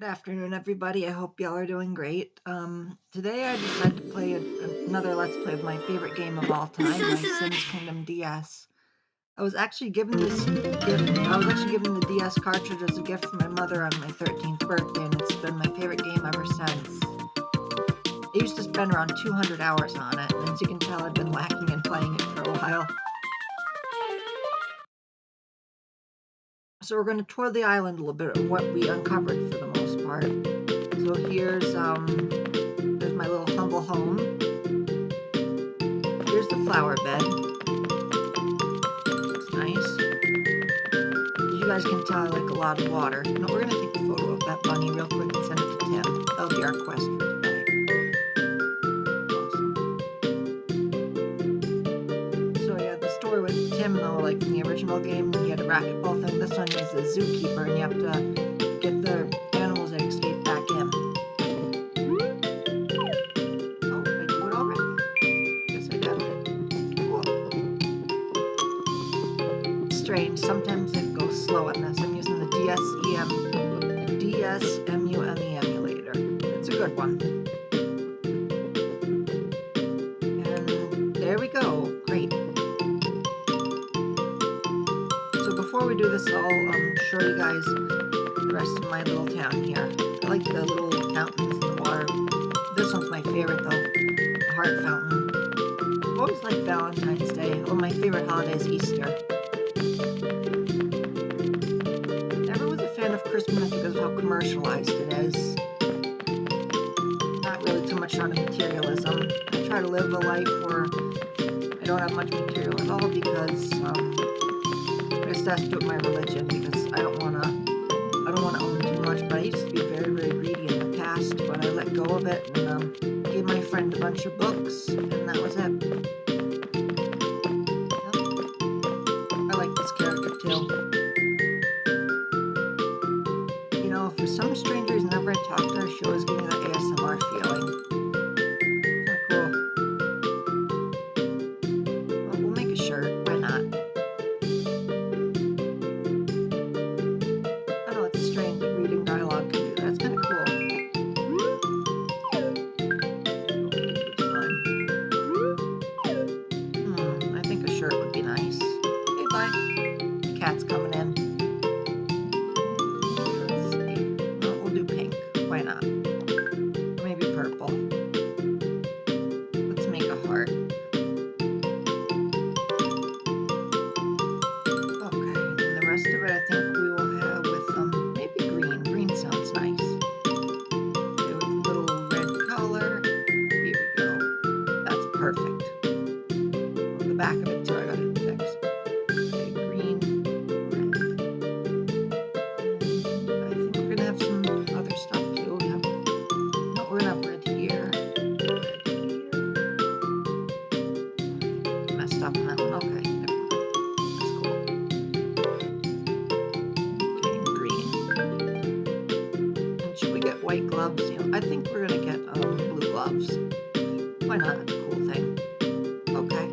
Good afternoon, everybody. I hope y'all are doing great. Today I decided to play another Let's Play of my favorite game of all time, MySims Kingdom DS. I was actually given this gift. I was actually given the DS cartridge as a gift from my mother on my 13th birthday, and it's been my favorite game ever since. I used to spend around 200 hours on it, and as you can tell, I've been lacking in playing it for a while. So we're going to tour the island a little bit of what we uncovered for the most part. So here's my little humble home. Here's the flower bed. Looks nice. As you guys can tell, I like a lot of water. No, we're going to take a photo of that bunny real quick and send it to Tim. That'll be our quest for today. Awesome. So yeah, the story with Tim, though, like in the original game, he had a racquetball thing. This one is a zookeeper, and you have to get the animals that escape back in. Oh, did I do it already? Yes, I did. Cool. Strange. Sometimes it goes slow on this. I'm using the DSMUME emulator. It's a good one. And there we go. Great. So before we do this, I'll show you guys the rest of my little town here. I like the little fountains in the water. This one's my favorite though, the heart fountain. I've always liked Valentine's Day. Oh, my favorite holiday is Easter. Never was a fan of Christmas because of how commercialized it is. Not really too much on materialism. I try to live a life where I don't have much material at all because I just have to do it my religion because I don't want to own too much. But I used to be very, very greedy in the past, but I let go of it and gave my friend a bunch of books, and that was it. Yep. I like this character too. You know, for some strange reason, whenever I talk to her, she always gives me that ASMR feeling. Kinda cool. Well, we'll make a shirt. Why not? I know it's strange that reading dialogue can do that. It's kind of cool. I think a shirt would be nice. Hey, bye. The cat's coming in. Let's see. Well, we'll do pink. Why not? Or maybe purple. Let's make a heart. Okay, and the rest of it I think we will have with maybe green. Green sounds nice. Okay, with a little red color. Here we go. That's perfect. On the back of it too, I got it fixed. Okay, green, red. And I think we're gonna have some other stuff too. We have no, we're gonna have red here. Red here. Messed up on that one. Okay, never mind. That's cool. Okay, green. And should we get white gloves? You know, I think we're gonna get blue gloves. Why not? That's a cool thing. Okay.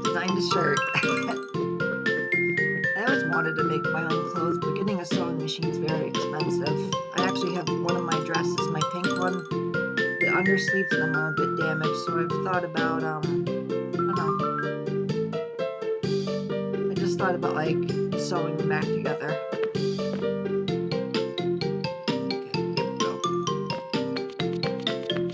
Designed a shirt. I always wanted to make my own clothes, but getting a sewing machine is very expensive. I actually have one of my dresses, my pink one. The undersleeves of them are a bit damaged, so I've thought about, I don't know. I just thought about, like, sewing them back together. Okay, here we go.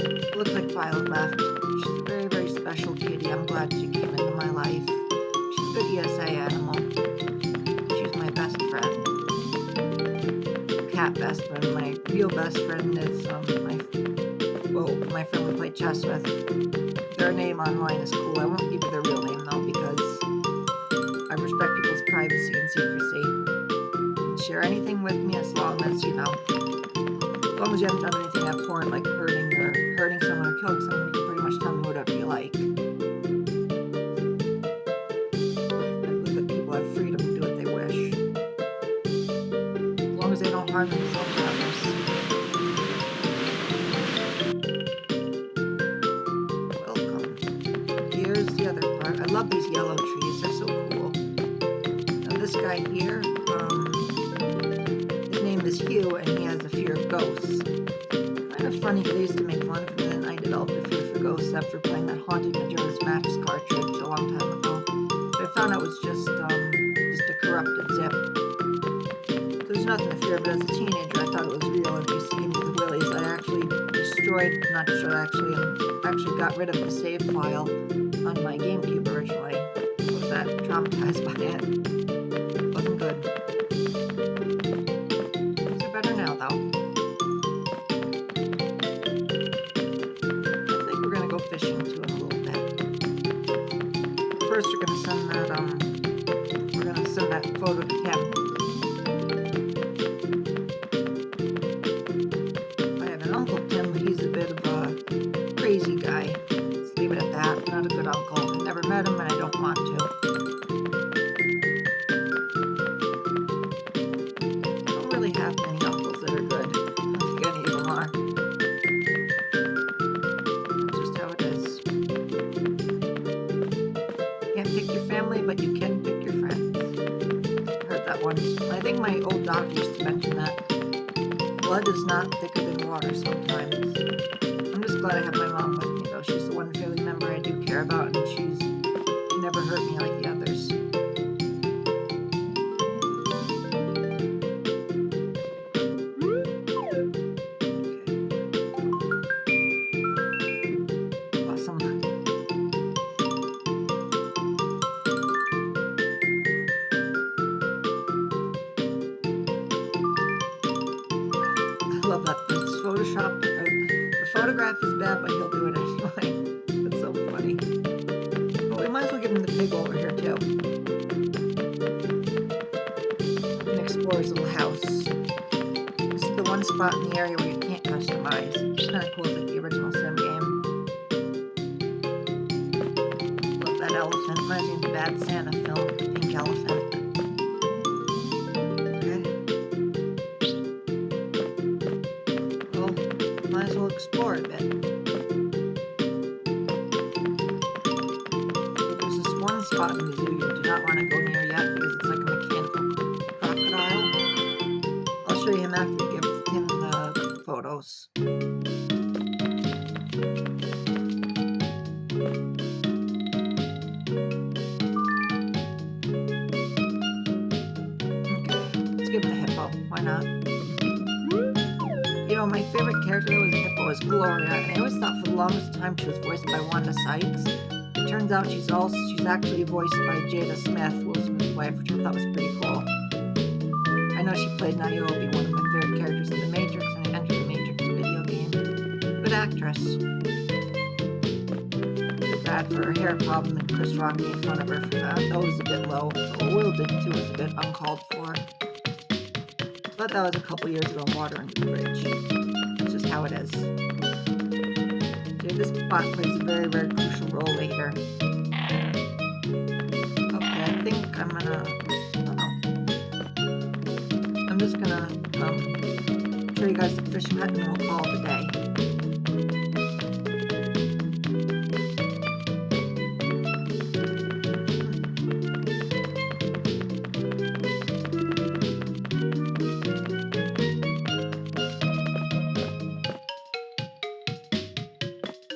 It looks like Violet left. She's a very, very special kitty. I'm glad she came into my life. She's a good ESA animal. She's my best friend. Cat best friend. My real best friend is my friend we play chess with. Their name online is cool. I won't give you their real name though because I respect people's privacy and secrecy. You can share anything with me as long as you know. As long as you haven't done anything abhorrent like hurting someone or killing someone, you can pretty much tell me whatever you like. I believe that people have freedom to do what they wish. As long as they don't harm themselves or others. Welcome. Here's the other part. I love these yellow trees. They're so cool. Now this guy here, his name is is Hugh, and he has a fear of ghosts. Kind of funny because I used to make fun of him, and then I developed a fear for ghosts after playing that Haunted Majora's Mask cartridge a long time ago. But I found out it was just a corrupted zip. There's nothing to fear, but as a teenager, I thought it was real, and it used to give me the willies. I actually actually got rid of the save file on my GameCube originally. I was that traumatized by it. Wasn't good. Things are better now, though. I think we're gonna go fishing too in a little bit. First, we're gonna send that photo to him. I have an Uncle Tim, but he's a bit of a crazy guy. Let's leave it at that. Not a good uncle. I never met him, and I don't want to. I don't really have many uncles that are good. I don't think any of them are. That's just how it is. You can't pick your family, but you can pick your friends. I heard that once. I think my old doctor used to mention that blood is not thicker than water sometimes. I'm just glad I have my mom with me, though. She's the one family member I do care about, and she never hurt me like the others. Okay. Awesome. I love that. This Photoshop, the photograph is bad, but he'll do it anyway. That's so funny. But we might as well give him the pig over here, too. And explore his little house. This is the one spot in the area where you can't customize. It's kind of cool, it's like the original Sim game. Love that elephant. Reminds me of the Bad Santa film, the pink elephant. Might as well explore a bit. So there's this one spot in the zoo you do not want to go near yet because it's like a mechanical crocodile. I'll show you him after we give him the photos. Okay, let's give him the hippo. Why not? You know, my favorite character that was a hippo was Gloria, and I always thought for the longest time she was voiced by Wanda Sykes. It turns out she's actually voiced by Jada Smith, Will Smith's wife, which I thought was pretty cool. I know she played Niobe, one of my favorite characters in The Matrix, and I entered The Matrix video game. Good actress. Too bad for her hair problem, and Chris Rock made fun of her for that. That was a bit low. Will did too, was a bit uncalled for. But that was a couple years ago, water under the bridge. That's just how it is. See, this spot plays a very, very crucial role later. Okay, I think I'm gonna, I'm just gonna show you guys the fishing hut and we'll call it a day.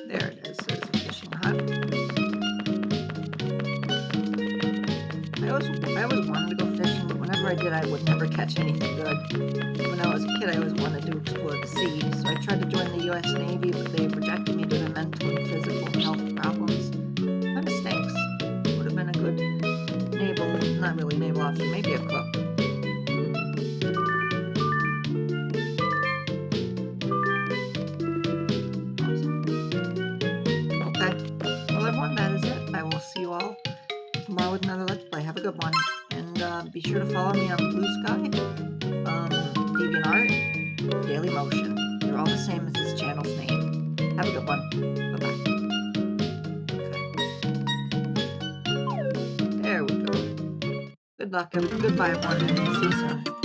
There it is, there's the fishing hut. I always wanted to go fishing, but whenever I did, I would never catch anything good. When I was a kid, I always wanted to explore the sea, so I tried to join the U.S. Navy, but they rejected me due to mental and physical health problems. Kind of stinks. Would have been a good not really naval officer, maybe a cook. See you all tomorrow with another Let's Play. Have a good one. And be sure to follow me on Blue Sky, DeviantArt, Daily Motion. They're all the same as this channel's name. Have a good one. Bye-bye. Okay. There we go. Good luck. Goodbye, everyone. See you soon.